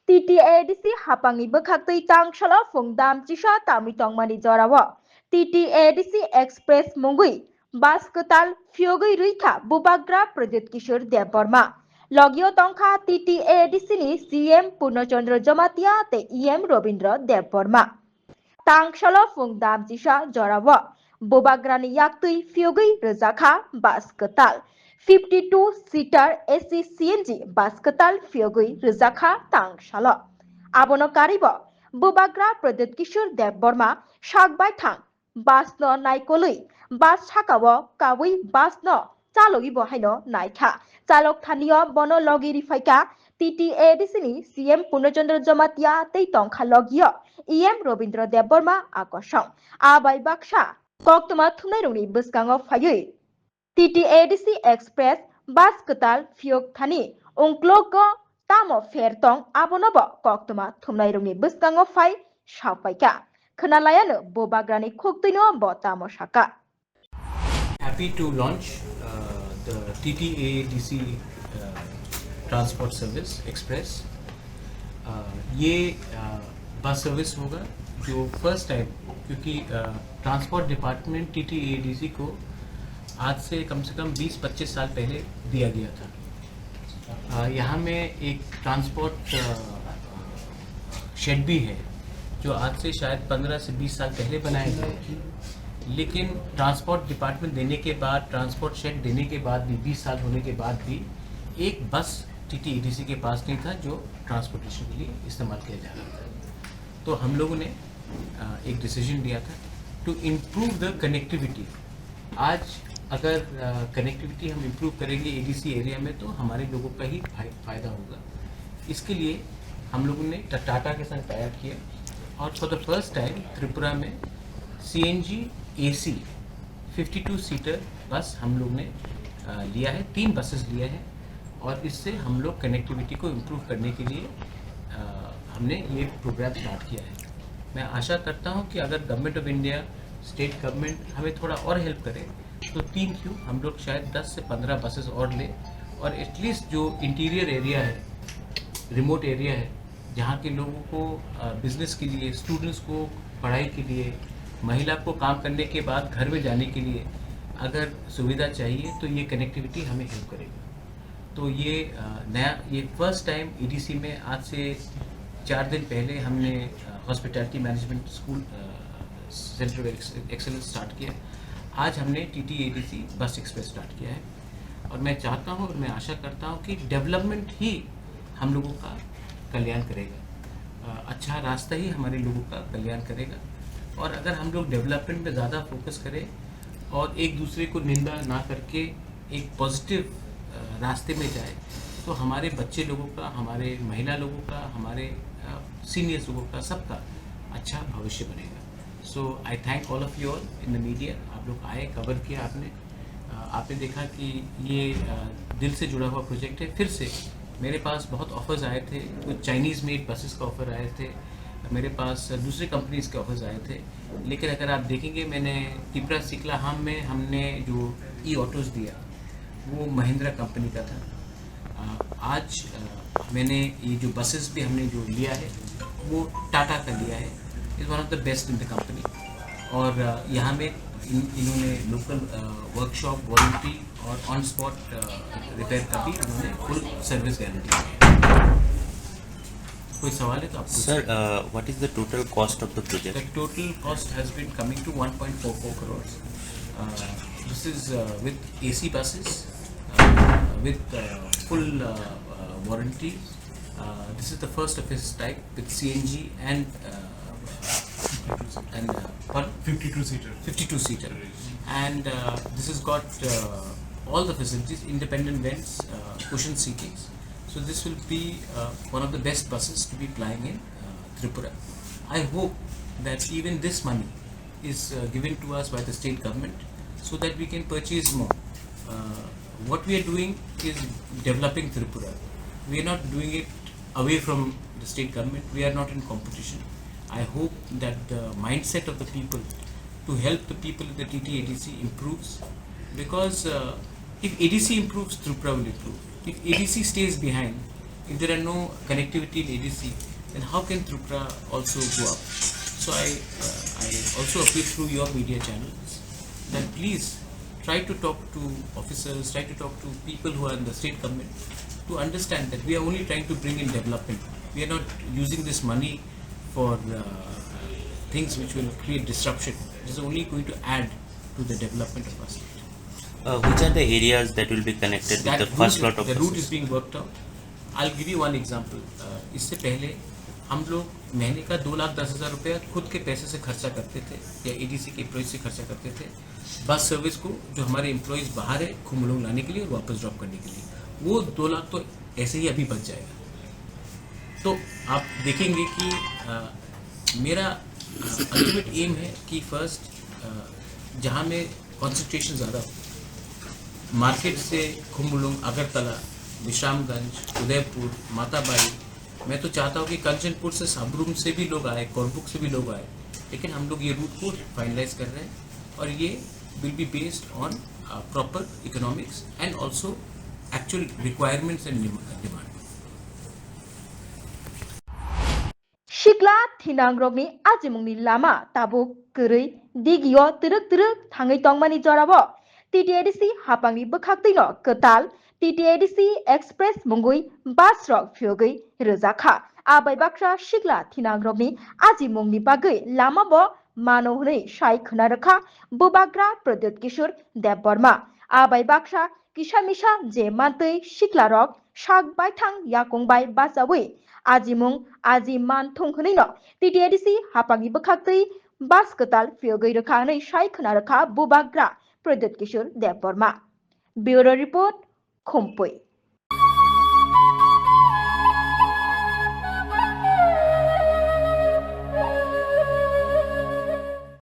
TTADC hapangi bekhaktui tangshalo phungdam chisa tami tongmani jorawo TTADC Express mungui bas ketal fiogui ruitha bubagra Pradyut Kishor Debbarma Logio tongkha TTADC ni CM Purnochandra Jamatia te EM Robindra Debbarma tangshalo phungdam chisa jorawo bubagrani yaktui fiogui rejaka bas ketal 52-seater AC CNG bas ketal fiogui rejaka tangshalo abono karibo bubagra Pradyut Kishor Debbarma sakbai thang bas no naikolui bas sakao kawi bas no chalogi bo haino naikha chalok thaniyo bono logi rifaika TTADC ni CM Purnochandra Jamatia tei tongkha logio EM Robindra Debbarma akosong abai baksa koktuma thumnairokni bwskango phaiui TTADC Express bas ketal fiog thani ungklogo tamo fertong abonobo koktuma thumnairokni bwskango phai sapaika khnalayano bobagrani khoktuino bo tamo saka Happy to launch the TTADC transport service express. ये bus service होगा जो first time, क्योंकि transport department TTADC को आज से कम 20-25 साल पहले दिया गया था। यहाँ में एक ट्रांसपोर्ट शेड भी है जो आज से शायद 15 से 20 साल पहले बनाए गए, लेकिन ट्रांसपोर्ट डिपार्टमेंट देने के बाद, ट्रांसपोर्ट शेड देने के बाद भी 20 साल होने के बाद भी एक बस TTADC के पास नहीं था जो ट्रांसपोर्टेशन के लिए इस्तेमाल किया जा रहा था। तो हम लोगों ने एक डिसीजन लिया था टू इम्प्रूव द कनेक्टिविटी। आज अगर कनेक्टिविटी हम इम्प्रूव करेंगे ADC एरिया में तो हमारे लोगों का ही फायदा होगा। इसके लिए हम लोगों ने टाटा के साथ टाई अप किया और for the first time Tripura में CNG AC 52 सीटर बस हम लोग ने लिया है। 3 बसेस लिए हैं और इससे हम लोग कनेक्टिविटी को इम्प्रूव करने के लिए हमने ये प्रोग्राम स्टार्ट किया है। मैं आशा करता हूँ कि अगर government of India, state government हमें थोड़ा और हेल्प करे तो 3 क्यों हम लोग शायद 10 से 15 बसेस और लें और एटलीस्ट जो इंटीरियर एरिया है, रिमोट एरिया है, जहाँ के लोगों को बिजनेस के लिए, स्टूडेंट्स को पढ़ाई के लिए, महिला को काम करने के बाद घर में जाने के लिए अगर सुविधा चाहिए तो ये कनेक्टिविटी हमें हेल्प करेगा। तो ये ये फर्स्ट टाइम EDC में आज से 4 दिन पहले हमने hospitality management school centre of excellence start किया। आज हमने TTADC बस एक्सप्रेस स्टार्ट किया है और मैं चाहता हूँ और मैं आशा करता हूँ कि डेवलपमेंट ही हम लोगों का कल्याण करेगा, अच्छा रास्ता ही हमारे लोगों का कल्याण करेगा। और अगर हम लोग डेवलपमेंट पे ज़्यादा फोकस करें और एक दूसरे को निंदा ना करके एक पॉजिटिव रास्ते में जाए तो हमारे बच्चे लोगों का, हमारे महिला लोगों का, हमारे सीनियर्स लोगों का, सबका अच्छा भविष्य बनेगा। So I thank all of you all in the media. आप लोग आए, कवर किया आपने देखा कि ये दिल से जुड़ा हुआ प्रोजेक्ट है। फिर से मेरे पास बहुत ऑफर्स आए थे, कुछ चाइनीज़ मेड बसेस का ऑफ़र आए थे, मेरे पास दूसरे कंपनीज़ के ऑफर्स आए थे, लेकिन अगर आप देखेंगे मैंने त्रिपुरा सिकलाहाम में हमने जो ऑटोज़ दिया वो महिंद्रा कंपनी का था। आज मैंने ये जो बसेस भी हमने जो लिया है वो टाटा का लिया है, is one of the best in the company. और यहाँ में इन्होंने लोकल वर्कशॉप, वारंटी और ऑन स्पॉट रिपेयर का भी उन्होंने फुल सर्विस गारंटी दी है। कोई सवाल है तो आप sir, what is the total cost of the project? The total cost has been coming to 1.44 crores. This is with AC buses, with full warranty. This is the first of its type with CNG and 52 seater. And this has got all the facilities, independent vents, cushion seatings. So this will be one of the best buses to be plying in Tripura. I hope that even this money is given to us by the state government so that we can purchase more. What we are doing is developing Tripura. We are not doing it away from the state government. We are not in competition. I hope that the mindset of the people to help the people in the TTADC improves, because if ADC improves, Tripura will improve. If ADC stays behind, if there are no connectivity in ADC, then how can Tripura also go up? So I also appeal through your media channels that please try to talk to officers, try to talk to people who are in the state government to understand that we are only trying to bring in development. We are not using this money for things which will create disruption. It is only going to add to the development of our state. Which are the areas that will be connected with the first lot of the route buses? is being worked out. I'll give you one example. इससे पहले हम लोग महीने का 2,10,000 रुपया खुद के पैसे से खर्चा करते थे या एडीसी के एम्प्लॉइज से खर्चा करते थे बस सर्विस को, जो हमारे एम्प्लॉइज बाहर है खुमलोंग लाने के लिए और वापस ड्रॉप करने के लिए. वो 2 लाख तो ऐसे ही अभी बच जाएगा. तो आप देखेंगे कि मेरा अल्टीमेट एम है कि फर्स्ट जहाँ में कॉन्सेंट्रेशन ज़्यादा हो, मार्केट से खुमलोंग, अगरतला, विश्रामगंज, उदयपुर, माताबाई, मैं तो चाहता हूँ कि कंचनपुर से, साबरूम से भी लोग आए, कोरबुक से भी लोग आए, लेकिन हम लोग ये रूट को फाइनलाइज कर रहे हैं और ये will be based on proper economics and also actual requirements and demand. Shikla Thinangrogni Ajimungni Lama Tabu Kuri Digio Turuk Tangi Tongmani Jorabo TTADC Hapangni Bukhaktino Ketal TTADC Express Mungui Basrok Fyogui Rizakha Abai Bakra Shikla Thinangrogni Ajimungni Bagui Lama Bo Manohni Shai Khunaraka Bubagra Pradyut Kishur Deborma Abai Bakra Kishamisha Je Mantui Shikla Rock Shak Baitang Yakungbai Basawi Ajimung Ajiman Tunghnino TTADC Hapangi Bukhaktui Bas Ketal Fyogui Rakani Shai Khunaraka Bubagra Pradyut Kishur Deborma. Bureau Report Khompui.